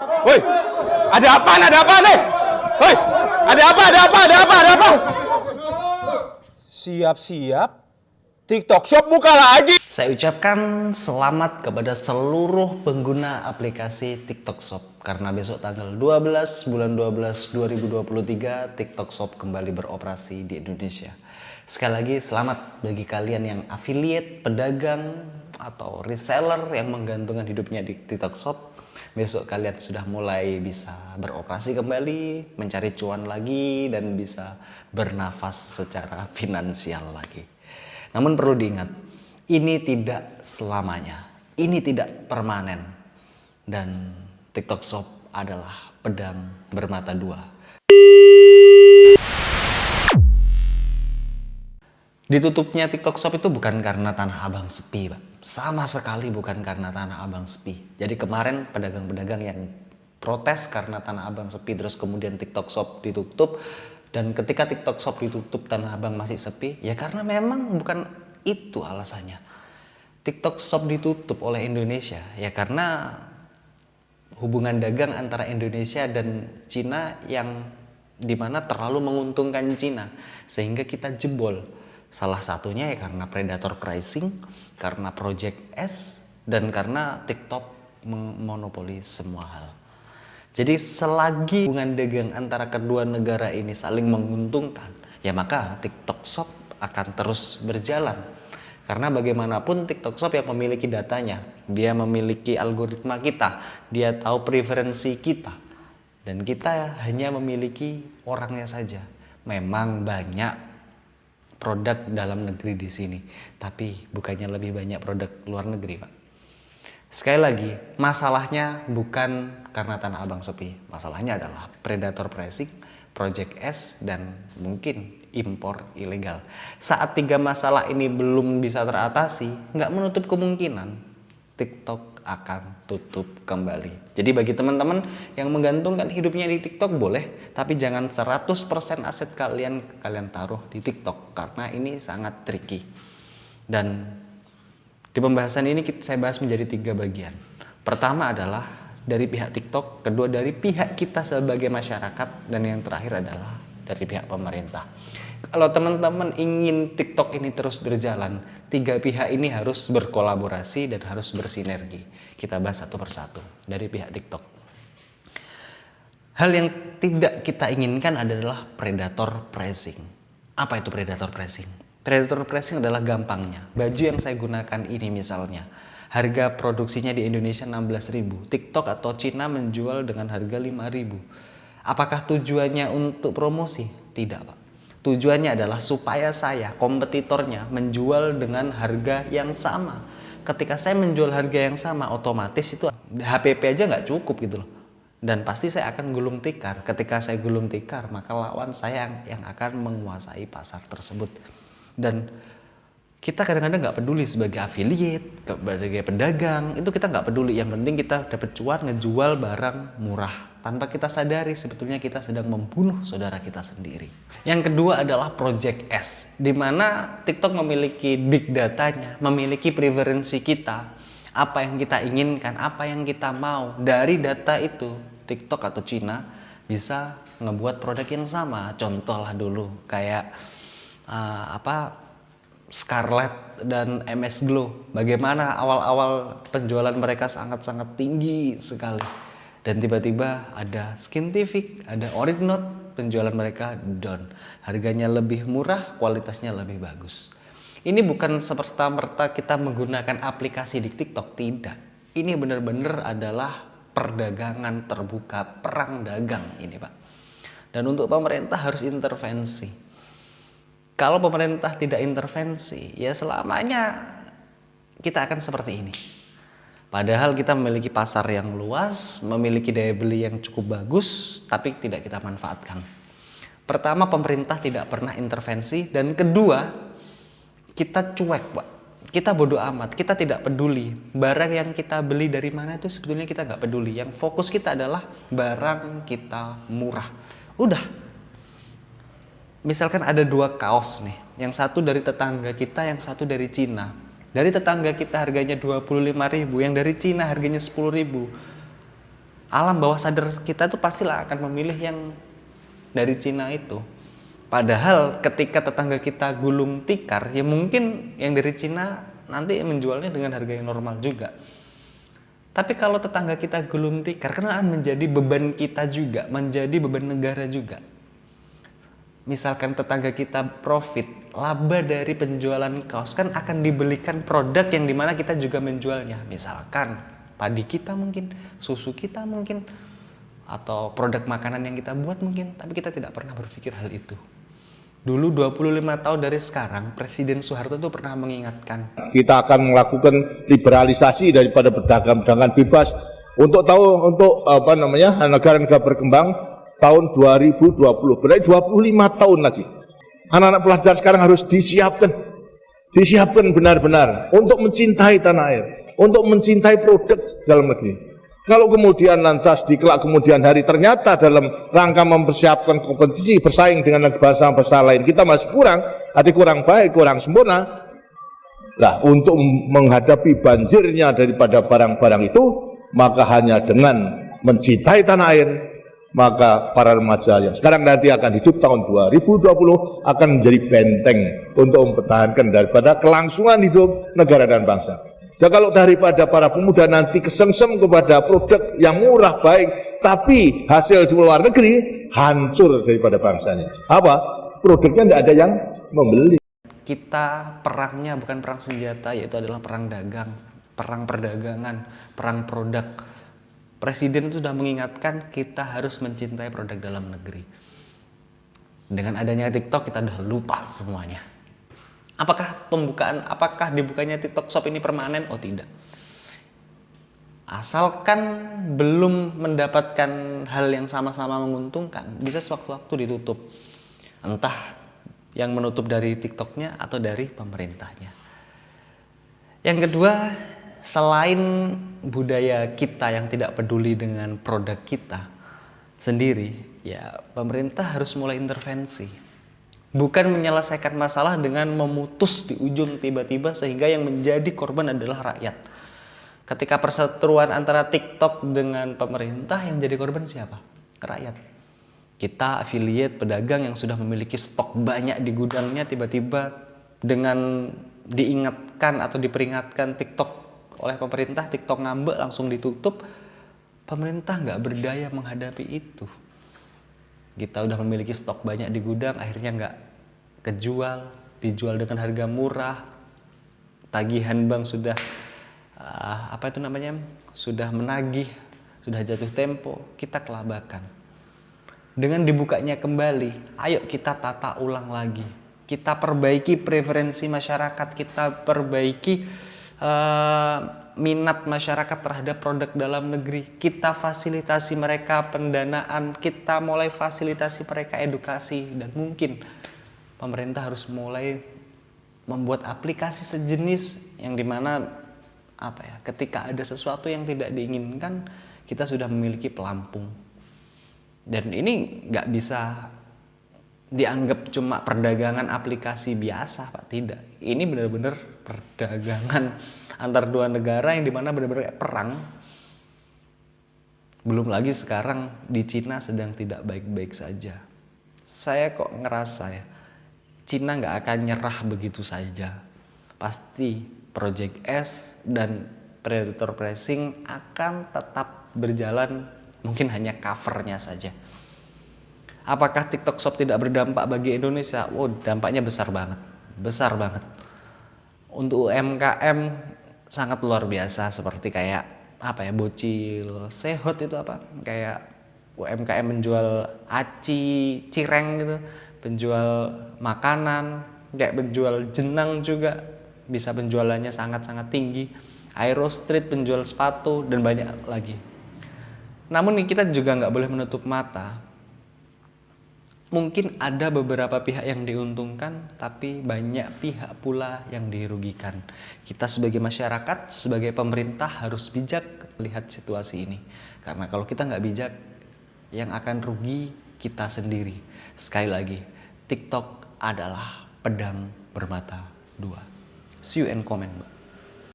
Woi, ada apa? Ada apa nih? Woi, ada apa? Ada apa? Ada apa? Ada apa? Siap-siap, TikTok Shop buka lagi. Saya ucapkan selamat kepada seluruh pengguna aplikasi TikTok Shop karena besok tanggal 12 bulan 12 2023 TikTok Shop kembali beroperasi di Indonesia. Sekali lagi selamat bagi kalian yang affiliate, pedagang atau reseller yang menggantungkan hidupnya di TikTok Shop. Besok kalian sudah mulai bisa beroperasi kembali, mencari cuan lagi dan bisa bernafas secara finansial lagi. Namun perlu diingat, ini tidak selamanya, ini tidak permanen, dan TikTok Shop adalah pedang bermata dua. Ditutupnya TikTok Shop itu bukan karena Tanah Abang sepi, Pak. Sama sekali bukan karena Tanah Abang sepi. Jadi kemarin pedagang-pedagang yang protes karena Tanah Abang sepi, terus kemudian TikTok Shop ditutup, dan ketika TikTok Shop ditutup Tanah Abang masih sepi, ya karena memang bukan itu alasannya. TikTok Shop ditutup oleh Indonesia ya karena hubungan dagang antara Indonesia dan Cina yang dimana terlalu menguntungkan Cina sehingga kita jebol. Salah satunya ya karena predator pricing, karena Project S, dan karena TikTok memonopoli semua hal. Jadi selagi hubungan dagang antara kedua negara ini saling menguntungkan, ya maka TikTok Shop akan terus berjalan. Karena bagaimanapun TikTok Shop yang memiliki datanya, dia memiliki algoritma kita, dia tahu preferensi kita, dan kita hanya memiliki orangnya saja. Memang banyak produk dalam negeri di sini, tapi bukannya lebih banyak produk luar negeri, Pak. Sekali lagi, masalahnya bukan karena Tanah Abang sepi, masalahnya adalah predator pricing, Project S, dan mungkin impor ilegal. Saat tiga masalah ini belum bisa teratasi, nggak menutup kemungkinan TikTok akan tutup kembali. Jadi bagi teman-teman yang menggantungkan hidupnya di TikTok boleh, tapi jangan 100% aset kalian taruh di TikTok karena ini sangat tricky. Dan di pembahasan ini saya bahas menjadi 3 bagian. Pertama adalah dari pihak TikTok, kedua dari pihak kita sebagai masyarakat, dan yang terakhir adalah dari pihak pemerintah. Kalau teman-teman ingin TikTok ini terus berjalan, 3 pihak ini harus berkolaborasi dan harus bersinergi. Kita bahas satu persatu dari pihak TikTok. Hal yang tidak kita inginkan adalah predator pricing. Apa itu predator pricing? Predator pricing adalah gampangnya. Baju yang saya gunakan ini misalnya, harga produksinya di Indonesia 16.000. TikTok atau Cina menjual dengan harga 5.000. Apakah tujuannya untuk promosi? Tidak, Pak. Tujuannya adalah supaya saya, kompetitornya, menjual dengan harga yang sama. Ketika saya menjual harga yang sama, otomatis itu HPP aja nggak cukup gitu loh. Dan pasti saya akan gulung tikar. Ketika saya gulung tikar, maka lawan saya yang akan menguasai pasar tersebut. Dan kita kadang-kadang nggak peduli sebagai affiliate, sebagai pedagang, itu kita nggak peduli. Yang penting kita dapat cuan ngejual barang murah. Tanpa kita sadari sebetulnya kita sedang membunuh saudara kita sendiri. Yang kedua adalah Project S, di mana TikTok memiliki big datanya, memiliki preferensi kita, apa yang kita inginkan, apa yang kita mau. Dari data itu, TikTok atau Cina bisa ngebuat produk yang sama. Contoh lah dulu kayak Scarlett dan MS Glow. Bagaimana awal-awal penjualan mereka sangat-sangat tinggi sekali. Dan tiba-tiba ada Skintific, ada Orignot, penjualan mereka down. Harganya lebih murah, kualitasnya lebih bagus. Ini bukan semerta-merta kita menggunakan aplikasi di TikTok, tidak. Ini benar-benar adalah perdagangan terbuka, perang dagang ini, Pak. Dan untuk pemerintah harus intervensi. Kalau pemerintah tidak intervensi, ya selamanya kita akan seperti ini. Padahal kita memiliki pasar yang luas, memiliki daya beli yang cukup bagus, tapi tidak kita manfaatkan. Pertama, pemerintah tidak pernah intervensi, dan kedua, kita cuek, Pak. Kita bodoh amat, kita tidak peduli. Barang yang kita beli dari mana itu sebetulnya kita nggak peduli. Yang fokus kita adalah barang kita murah. Udah. Misalkan ada 2 kaos nih, yang satu dari tetangga kita, yang satu dari Cina. Dari tetangga kita harganya 25.000, yang dari Cina harganya 10.000. Alam bawah sadar kita tuh pastilah akan memilih yang dari Cina itu. Padahal ketika tetangga kita gulung tikar, ya mungkin yang dari Cina nanti menjualnya dengan harga yang normal juga. Tapi kalau tetangga kita gulung tikar, karena akan menjadi beban kita juga, menjadi beban negara juga. Misalkan tetangga kita profit, laba dari penjualan kaos kan akan dibelikan produk yang dimana kita juga menjualnya. Misalkan padi kita mungkin, susu kita mungkin, atau produk makanan yang kita buat mungkin. Tapi kita tidak pernah berpikir hal itu. Dulu 25 tahun dari sekarang, Presiden Soeharto itu pernah mengingatkan. Kita akan melakukan liberalisasi daripada perdagangan bebas untuk negara-negara berkembang tahun 2020. Berarti 25 tahun lagi. Anak-anak pelajar sekarang harus disiapkan benar-benar untuk mencintai tanah air, untuk mencintai produk dalam negeri. Kalau kemudian lantas di kelak kemudian hari ternyata dalam rangka mempersiapkan kompetisi bersaing dengan bangsa-bangsa lain kita masih kurang, kurang baik, kurang sempurna. Nah, untuk menghadapi banjirnya daripada barang-barang itu, maka hanya dengan mencintai tanah air, maka para remaja yang sekarang nanti akan hidup tahun 2020 akan menjadi benteng untuk mempertahankan daripada kelangsungan hidup negara dan bangsa. Jadi kalau daripada para pemuda nanti kesengsem kepada produk yang murah baik, tapi hasil di luar negeri hancur daripada bangsanya. Apa? Produknya tidak ada yang membeli. Kita perangnya bukan perang senjata, yaitu adalah perang dagang, perang perdagangan, perang produk. Presiden sudah mengingatkan kita harus mencintai produk dalam negeri. Dengan adanya TikTok kita udah lupa semuanya. Apakah dibukanya TikTok Shop ini permanen? Oh tidak. Asalkan belum mendapatkan hal yang sama-sama menguntungkan, bisa sewaktu-waktu ditutup. Entah yang menutup dari TikToknya atau dari pemerintahnya. Yang kedua, selain budaya kita yang tidak peduli dengan produk kita sendiri, ya pemerintah harus mulai intervensi. Bukan menyelesaikan masalah dengan memutus di ujung tiba-tiba sehingga yang menjadi korban adalah rakyat. Ketika perseteruan antara TikTok dengan pemerintah, yang jadi korban siapa? Rakyat. Kita affiliate pedagang yang sudah memiliki stok banyak di gudangnya, tiba-tiba dengan diingatkan atau diperingatkan TikTok oleh pemerintah, TikTok ngambek langsung ditutup. Pemerintah nggak berdaya menghadapi itu. Kita udah memiliki stok banyak di gudang, akhirnya nggak dijual dengan harga murah, tagihan bank sudah sudah menagih, sudah jatuh tempo, kita kelabakan. Dengan dibukanya kembali, ayo kita tata ulang lagi, kita perbaiki preferensi masyarakat, kita perbaiki minat masyarakat terhadap produk dalam negeri, kita fasilitasi mereka pendanaan, kita mulai fasilitasi mereka edukasi, dan mungkin pemerintah harus mulai membuat aplikasi sejenis yang dimana ketika ada sesuatu yang tidak diinginkan, kita sudah memiliki pelampung. Dan ini nggak bisa dianggap cuma perdagangan aplikasi biasa, Pak. Tidak. Ini benar-benar perdagangan antar dua negara yang dimana benar-benar perang. Belum lagi sekarang di Cina sedang tidak baik-baik saja. Saya kok ngerasa ya, Cina nggak akan nyerah begitu saja. Pasti Project S dan Predator Pricing akan tetap berjalan, mungkin hanya covernya saja. Apakah TikTok Shop tidak berdampak bagi Indonesia? Oh, dampaknya besar banget. Besar banget. Untuk UMKM sangat luar biasa, seperti kayak Bocil, Sehot itu kayak UMKM menjual aci, cireng gitu, penjual makanan, kayak penjual jenang juga bisa penjualannya sangat-sangat tinggi. Aero Street penjual sepatu dan banyak lagi. Namun kita juga nggak boleh menutup mata. Mungkin ada beberapa pihak yang diuntungkan, tapi banyak pihak pula yang dirugikan. Kita sebagai masyarakat, sebagai pemerintah harus bijak melihat situasi ini. Karena kalau kita nggak bijak, yang akan rugi kita sendiri. Sekali lagi, TikTok adalah pedang bermata dua. See you and comment, Mbak.